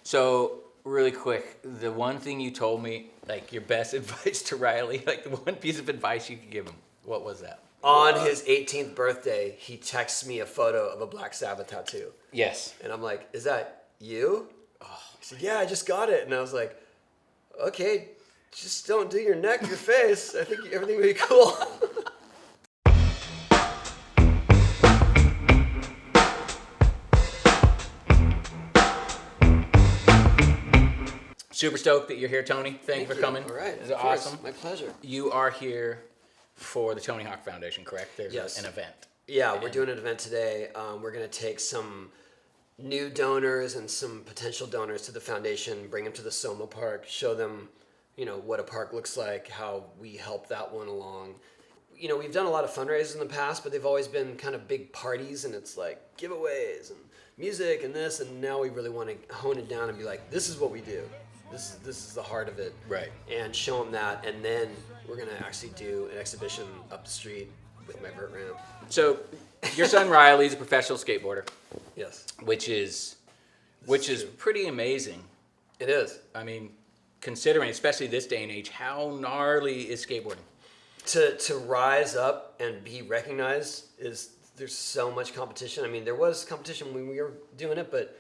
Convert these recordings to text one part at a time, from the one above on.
So, really quick, the one thing you told me, like your best advice to Riley, like the one piece of advice you could give him, what was that? On his 18th birthday, he texts me a photo of a Black Sabbath tattoo. Yes. And I'm like, is that you? He said, yeah, I just got it. And I was like, okay, just don't do your neck, your face. I think everything will be cool. Super stoked that you're here, Tony. Thank you for coming. All right. This is awesome. My pleasure. You are here for the Tony Hawk Foundation, correct? There's Yes. an event. Yeah, we're doing an event today. We're going to take some new donors and some potential donors to the foundation, bring them to the Soma Park, show them, what a park looks like, how we help that one along. We've done a lot of fundraisers in the past, but they've always been kind of big parties, and it's like giveaways and music and this, and now we really want to hone it down and be like, this is what we do. This is the heart of it. Right. And show them that, and then we're going to actually do an exhibition up the street with my vert ramp. So, your son Riley is a professional skateboarder. Yes. Which is pretty amazing. It is. I mean, considering, especially this day and age, how gnarly is skateboarding? To rise up and be recognized there's so much competition. I mean, there was competition when we were doing it, but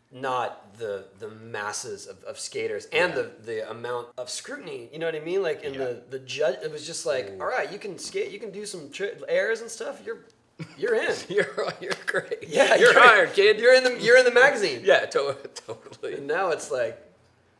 not the masses of skaters and the amount of scrutiny. You know what I mean? Like the judge, it was just like, all right, you can skate, you can do some airs and stuff. You're in. You're great. Yeah, you're hired, kid. You're in the magazine. Yeah, totally. And now it's like,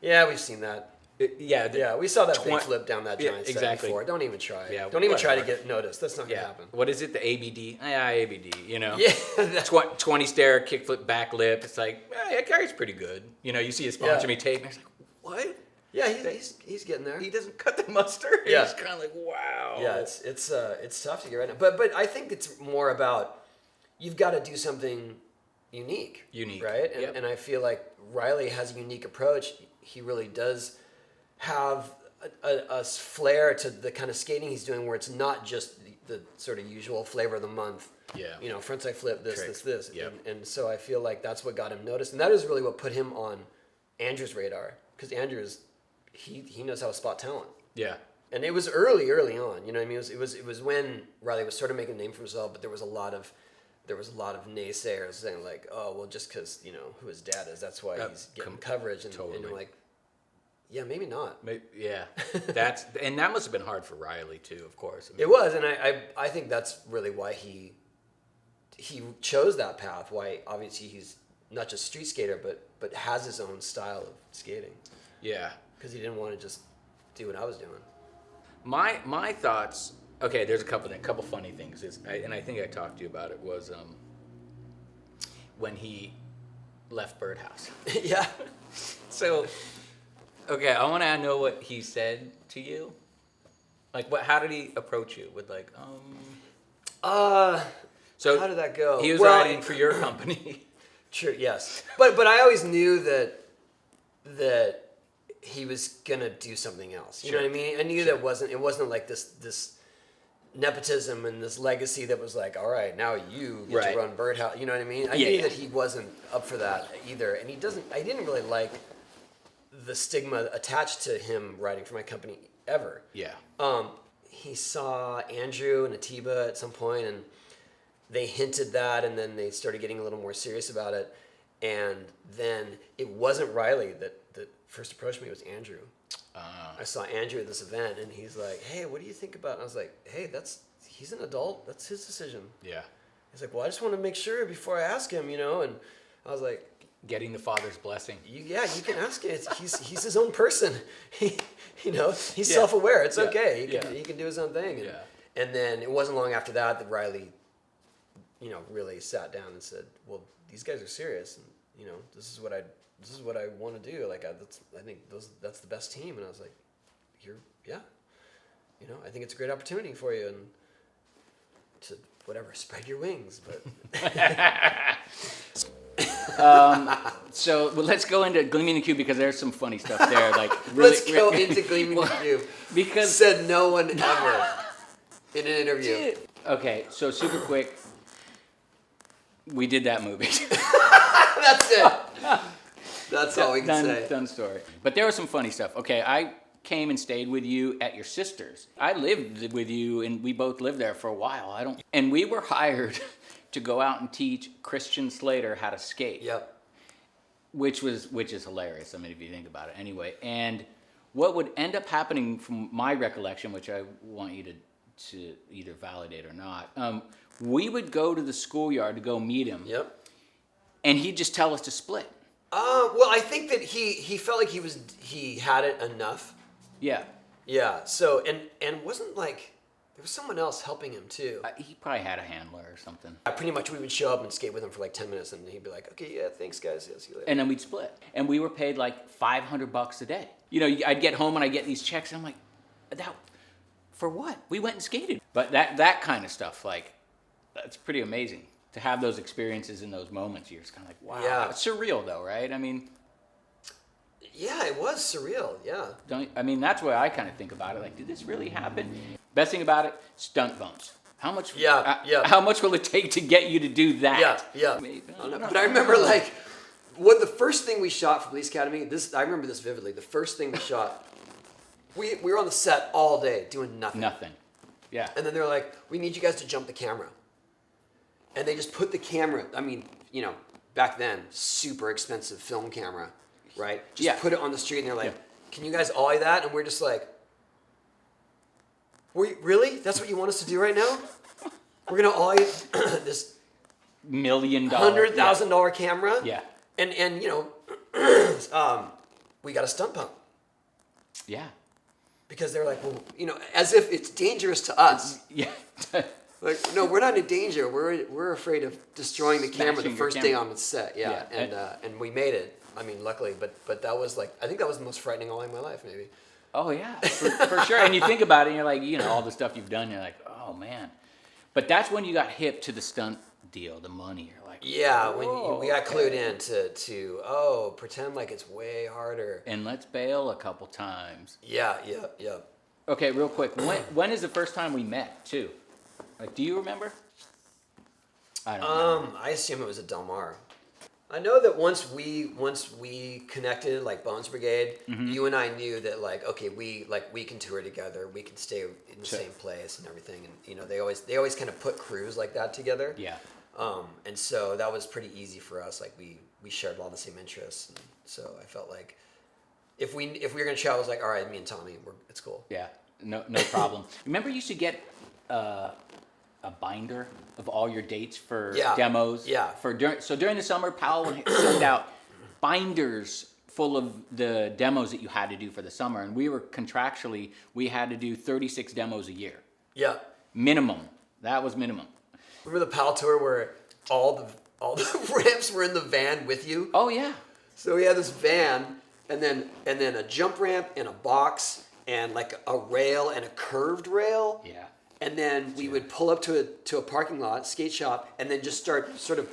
yeah, we've seen that. We saw that big flip down that giant set before. Don't even try. Yeah, don't even try to get noticed. That's not gonna happen. What is it? The ABD? ABD. Yeah. 20 stair, kickflip, back lip. It's like, that guy's pretty good. You see a sponsor me tape, and it's like, what? Yeah, he's getting there. He doesn't cut the mustard. Yeah. He's kind of like, wow. Yeah, it's tough to get right now. But I think it's more about you've got to do something unique. Right? And I feel like Riley has a unique approach. He really does have a flair to the kind of skating he's doing, where it's not just the sort of usual flavor of the month. Yeah. Frontside flip, this. Yep. And so I feel like that's what got him noticed, and that is really what put him on Andrew's radar, because Andrew's he knows how to spot talent. Yeah. And it was early on. You know what I mean? It was when Riley was sort of making a name for himself, but there was a lot of naysayers saying like, oh well, just because who his dad is, that's why he's getting coverage, and I'm like, yeah, maybe not. Yeah, that must have been hard for Riley too, of course. It was, and I think that's really why he chose that path. Why obviously he's not just street skater, but has his own style of skating. Yeah, because he didn't want to just do what I was doing. My thoughts. Okay, there's a couple funny things, and I think I talked to you about it. Was when he left Birdhouse. Yeah. So. Okay, I want to know what he said to you. Like, how did he approach you with like, So how did that go? He was writing for your company. Sure, yes, but I always knew that he was gonna do something else. You know what I mean? I knew that it wasn't like this nepotism and this legacy that was like, all right, now you get to run Birdhouse. You know what I mean? I knew that he wasn't up for that either, and I didn't really like the stigma attached to him writing for my company ever. Yeah. He saw Andrew and Atiba at some point, and they hinted that, and then they started getting a little more serious about it. And then it wasn't Riley that first approached me, it was Andrew. I saw Andrew at this event, and he's like, hey, what do you think about it? And I was like, hey, he's an adult. That's his decision. Yeah. He's like, well, I just want to make sure before I ask him, and I was like, getting the father's blessing. You can ask him. He's his own person. He's self-aware. It's okay. He can do his own thing. And then it wasn't long after that Riley, really sat down and said, "Well, these guys are serious, and this is what I want to do. Like I think that's the best team." And I was like, I think it's a great opportunity for you, and to spread your wings, but." So let's go into Gleaming the Cube, because there's some funny stuff there. Like let's go into Gleaming the Cube, because said no one ever in an interview. Okay, so super quick, we did that movie. That's it. That's all we can say. Done story. But there was some funny stuff. Okay, I came and stayed with you at your sister's. I lived with you, and we both lived there for a while. And we were hired to go out and teach Christian Slater how to skate. Yep. Which is hilarious. I mean, if you think about it, anyway. And what would end up happening, from my recollection, which I want you to either validate or not, we would go to the schoolyard to go meet him. Yep. And he'd just tell us to split. Well, I think that he felt like he had it enough. Yeah. Yeah. So and wasn't like there was someone else helping him too. He probably had a handler or something. Pretty much, we would show up and skate with him for like 10 minutes, and he'd be like, "Okay, yeah, thanks, guys. Yeah, see you later." And then we'd split. And we were paid like $500 a day. You know, I'd get home and I'd get these checks, and I'm like, that for what? We went and skated. But that kind of stuff, like, that's pretty amazing. To have those experiences in those moments, you're just kind of like, wow. Yeah. It's surreal, though, right? I mean, yeah, it was surreal. Yeah. That's where I kind of think about it. Like, did this really happen? Best thing about it, stunt bumps. How much? Yeah. How much will it take to get you to do that? Yeah. But I remember like the first thing we shot for Police Academy. I remember this vividly. The first thing we shot, we were on the set all day doing nothing. Nothing. Yeah. And then they're like, "We need you guys to jump the camera." And they just put the camera. I mean, back then, super expensive film camera, right? Just put it on the street, and they're like, "Can you guys ollie that?" And we're just like, "Really? That's what you want us to do right now? We're gonna ollie this $1 million, $100,000 camera?" Yeah. And we got a stunt pump. Yeah. Because they're like, well, as if it's dangerous to us. Yeah. Like, no, we're not in danger. We're afraid of destroying the camera the first day on the set. Yeah. And we made it. I mean, luckily, but that was like, I think that was the most frightening ollie in my life, maybe. Oh yeah, for sure. And you think about it, and you're like, all the stuff you've done, you're like, oh man. But that's when you got hip to the stunt deal, the money. You're like, yeah, when we got clued in to pretend like it's way harder. And let's bail a couple times. Yeah. Okay, real quick. When is the first time we met, too? Like, do you remember? I don't know. I assume it was at Del Mar. I know that once we connected, like Bones Brigade, you and I knew that like, okay, we can tour together, we can stay in the same place and everything, and they always kind of put crews like that together. Yeah. And so that was pretty easy for us. Like we shared a lot of the same interests, and so I felt like if we were gonna travel, it was like, all right, me and Tommy, it's cool. Yeah. No problem. Remember, you used to get a binder of all your dates for demos. Yeah. So during the summer, Powell would send out binders full of the demos that you had to do for the summer, and we had to do 36 demos a year. Yeah. Minimum. That was minimum. Remember the PAL tour where all the ramps were in the van with you? Oh yeah. So we had this van, and then a jump ramp and a box and like a rail and a curved rail. Yeah. And then we would pull up to a parking lot, skate shop, and then just start sort of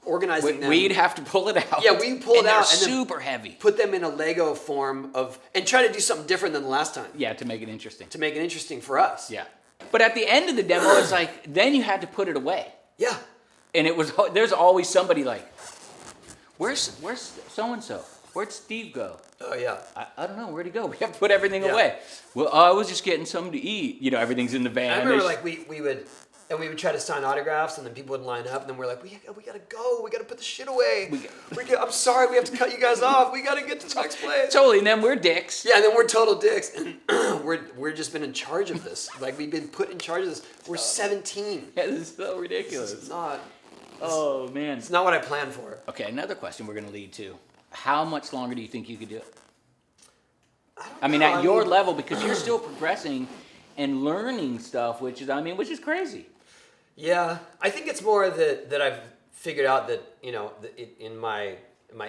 organizing them. We'd have to pull it out. Yeah, we'd pull it out and then super heavy. Put them in a Lego form and try to do something different than the last time. Yeah, to make it interesting. To make it interesting for us. Yeah. But at the end of the demo, it's like, then you had to put it away. Yeah. And there's always somebody like, where's so-and-so? Where'd Steve go? Oh, yeah. I don't know. Where'd he go? We have to put everything away. Well, I was just getting something to eat. Everything's in the van. I remember like we would try to sign autographs, and then people would line up, and then we're like, we gotta go. We gotta put the shit away. I'm sorry, we have to cut you guys off. We gotta get to the next place. Totally. And then we're dicks. Yeah, and then we're total dicks, and we're just been in charge of this. Like we've been put in charge of this. We're 17. Yeah, this is so ridiculous. It's not. Oh man. It's not what I planned for. Okay, another question we're gonna lead to. How much longer do you think you could do it? I mean, at your level, because you're still progressing and learning stuff, which is crazy. Yeah, I think it's more that I've figured out that in my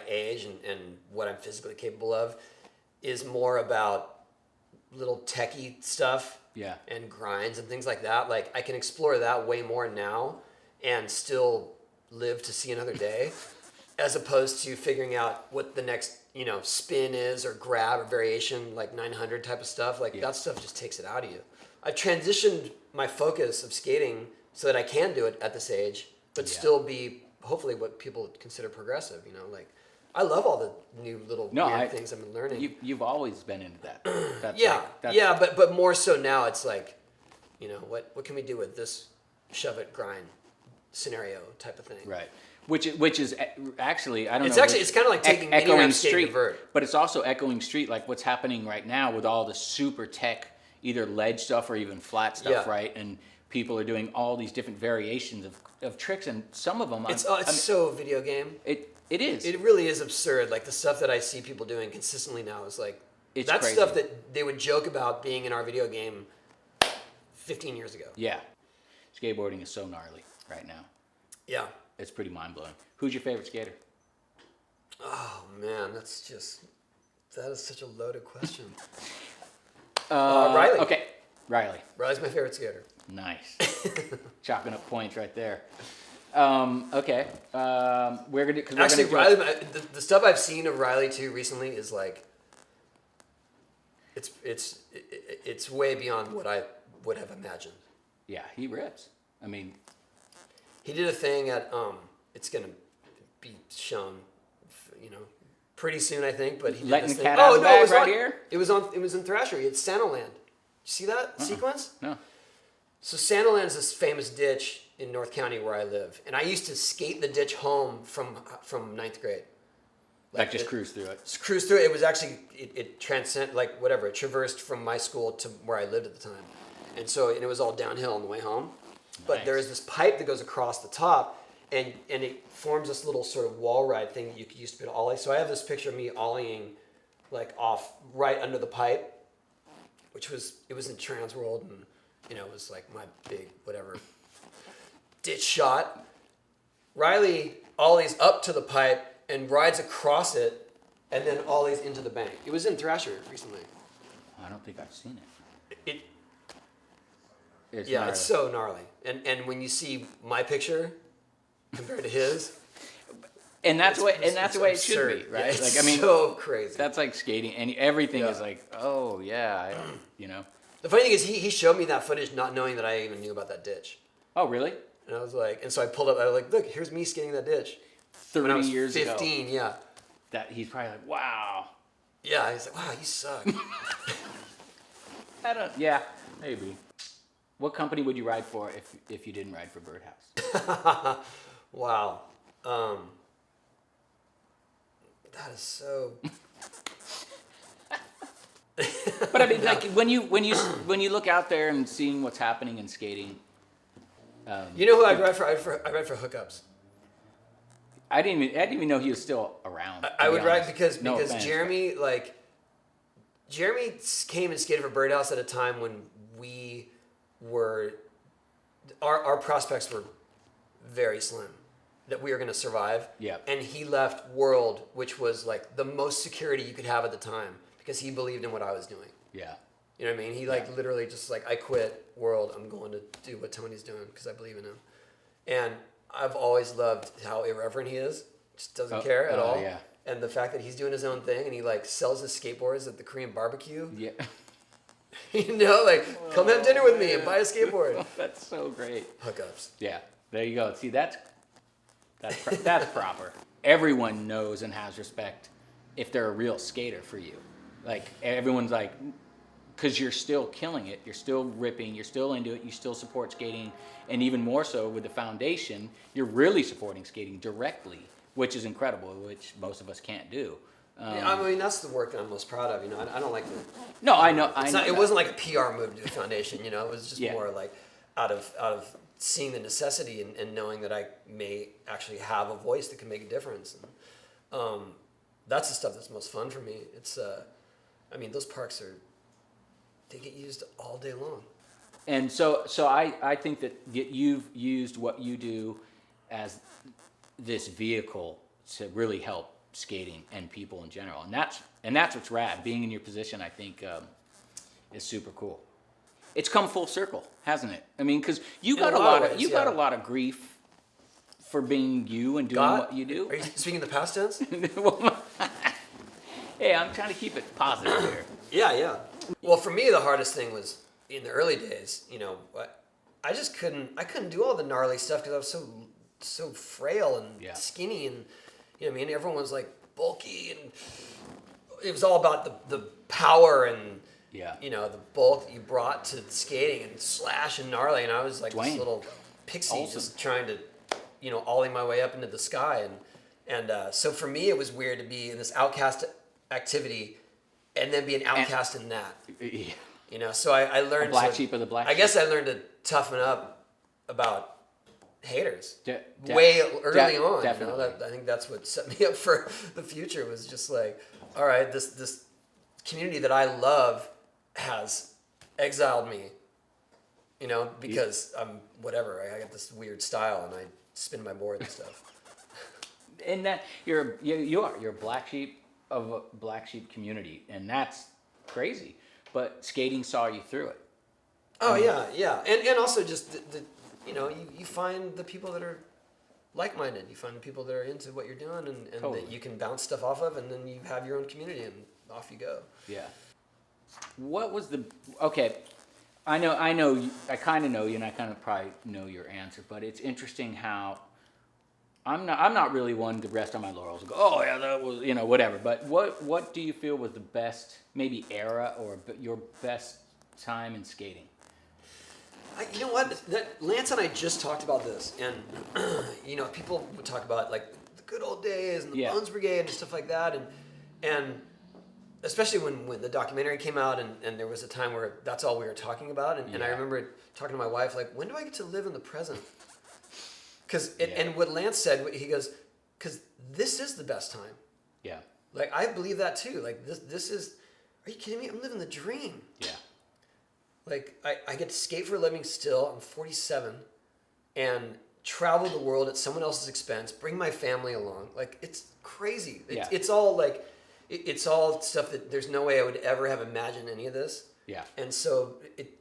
age and what I'm physically capable of is more about little techie stuff. Yeah. And grinds and things like that. Like I can explore that way more now and still live to see another day, as opposed to figuring out what the next spin is or grab or variation, like 900 type of stuff. Like that stuff just takes it out of you. I've transitioned my focus of skating so that I can do it at this age, but still be hopefully what people consider progressive. Like I love all the new little weird things I've been learning. You've always been into that. That's Yeah, like, that's, yeah, but more so now. It's like, what can we do with this shove it grind scenario type of thing? right. Which is actually, I don't It's know. actually, it's kind of like taking mini echoing ramp skate street, to vert. but it's also echoing street, like what's happening right now with all the super tech, either ledge stuff or even flat stuff, Yeah. right? And people are doing all these different variations of tricks, and some of them, It's so video game. it is. It really is absurd. Like the stuff that I see people doing consistently now is like It's that's crazy. stuff that they would joke about being in our video game 15 years ago. Yeah, skateboarding is so gnarly right now. Yeah. It's pretty mind blowing. Who's your favorite skater? Oh man, that is such a loaded question. Riley. Riley. Okay, Riley. Riley's my favorite skater. Nice. Chopping up points right there. Okay. We're gonna Actually, Riley, the stuff I've seen of Riley too recently is like, it's way beyond what I would have imagined. Yeah, he rips. I mean, He did a thing at it's gonna be shown, pretty soon I think. But he did letting this the thing. cat out of the bag it was right here. It was in Thrasher. It's Santa Land. You see that sequence? No. So Santa Land is this famous ditch in North County where I live, and I used to skate the ditch home from ninth grade. Like just cruise through it. Just cruise through it. It was actually it transcend like whatever. It traversed from my school to where I lived at the time, and it was all downhill on the way home. But Nice. there is this pipe that goes across the top, and it forms this little sort of wall ride thing that you could use to be able to ollie. So I have this picture of me ollieing like off right under the pipe, which was in Trans World, and it was like my big whatever ditch shot. Riley ollies up to the pipe and rides across it, and then ollies into the bank. It was in Thrasher recently. I don't think I've seen it. It's gnarly. it's so gnarly. And when you see my picture compared to his, And that's the way it's it should be, absurd. right? It's Like I mean, so crazy. that's like skating, and everything Yeah. is like, oh yeah, The funny thing is, he showed me that footage not knowing that I even knew about that ditch. Oh really? And I was like, and so I pulled up. I was like, look, here's me skating that ditch. When I 30 was years 15, ago. yeah. That he's probably like, wow. Yeah, he's like, wow, you suck. Yeah, maybe. What company would you ride for if you didn't ride for Birdhouse? Wow. That is so. But I mean, like when you look out there and seeing what's happening in skating, You know who I'd ride for? I'd ride for hookups. I didn't even know he was still around. I would ride honest. because No offense, Jeremy came and skated for Birdhouse at a time when we were our prospects were very slim that we were going to survive. Yeah. And he left World, which was like the most security you could have at the time because he believed in what I was doing. Yeah. You know what I mean? He literally just like, I quit World. I'm going to do what Tony's doing because I believe in him. And I've always loved how irreverent he is. Just doesn't care at all. Yeah. And the fact that he's doing his own thing and he like sells his skateboards at the Korean barbecue. Yeah. Come have dinner with me and buy a skateboard. That's so great. Hookups. Yeah. There you go. See, that's proper. Everyone knows and has respect if they're a real skater for you. Like everyone's like, because you're still killing it, you're still ripping, you're still into it, you still support skating, and even more so with the foundation, you're really supporting skating directly, which is incredible, which most of us can't do. Yeah, I mean, that's the work that I'm most proud of. I don't like the. No, I know. It wasn't like a PR move to do a foundation. It was just Yeah. more like out of seeing the necessity and knowing that I may actually have a voice that can make a difference. And, that's the stuff that's most fun for me. It's, those parks they get used all day long. And so I think that you've used what you do as this vehicle to really help skating and people in general, and that's what's rad. Being in your position, I think, is super cool. It's come full circle, hasn't it? I mean, because you got a lot of grief for being you and doing what you do. Are you speaking the past tense? Hey, I'm trying to keep it positive here. Yeah. Well, for me, the hardest thing was in the early days. I just couldn't do all the gnarly stuff because I was so frail and skinny, and everyone was like bulky, and it was all about the power and you know, the bulk that you brought to skating and slash and gnarly. And I was like this little pixie just trying to, you know, ollie my way up into the sky. And so for me, it was weird to be in this outcast activity and then be an outcast in that. Yeah. You know, so I learned black sheep of the black sheep. I guess I learned to toughen up about haters way early on. Definitely. You know, I think that's what set me up for the future, was just like, all right, this community that I love has exiled me, you know, because I'm whatever. I got this weird style and I spin my board and stuff. And that you're a black sheep of a black sheep community, and that's crazy. But skating saw you through it. Oh yeah, and also just the you know, you find the people that are like-minded. You find the people that are into what you're doing, and Totally. that you can bounce stuff off of, and then you have your own community, and off you go. Yeah. What was the okay? I know. I kind of know you, and I kind of probably know your answer. But it's interesting how I'm not really one to rest on my laurels and go, oh yeah, that was, you know, whatever. But what do you feel was the best maybe era or your best time in skating? You know what? Lance and I just talked about this, and you know, people would talk about like the good old days and the Bones Brigade and stuff like that, and especially when the documentary came out, and there was a time where that's all we were talking about, and I remember talking to my wife like, when do I get to live in the present? And what Lance said, he goes, because this is the best time. Yeah. Like I believe that too. Like this is. Are you kidding me? I'm living the dream. Yeah. Like, I get to skate for a living still. I'm 47. And travel the world at someone else's expense. Bring my family along. Like, it's crazy. It's all, like, it's all stuff that there's no way I would ever have imagined any of this. Yeah. And so,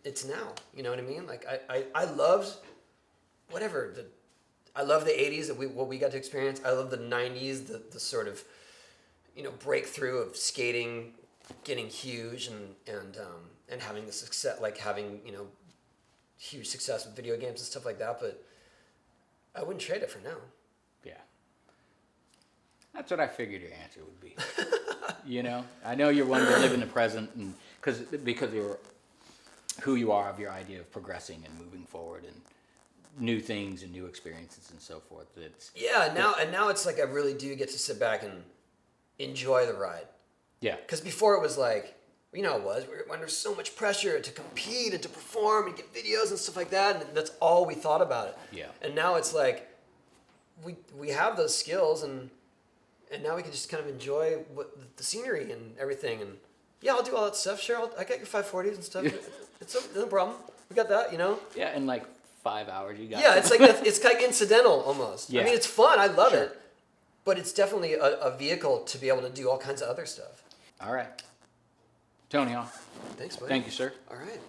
it's now. You know what I mean? Like, I loved, whatever. I love the 80s, what we got to experience. I love the 90s, the sort of, you know, breakthrough of skating getting huge and having the success, like having, you know, huge success with video games and stuff like that, but I wouldn't trade it for now. Yeah. That's what I figured your answer would be. You know, I know you're one to live in the present, and because you're who you are, of your idea of progressing and moving forward and new things and new experiences and so forth. Now it's like I really do get to sit back and enjoy the ride. Yeah. Because before it was like, you know, we were under so much pressure to compete and to perform and get videos and stuff like that, and that's all we thought about it. Yeah. And now it's like, we have those skills, and now we can just kind of enjoy the scenery and everything. And yeah, I'll do all that stuff. Sure, I got your 540s and stuff. It's no problem. We got that, you know. Yeah, in like 5 hours you got. Yeah, it's like incidental almost. Yeah. I mean, it's fun. I love it, but it's definitely a vehicle to be able to do all kinds of other stuff. All right. Tony, Thanks, buddy. Thank you, sir. All right.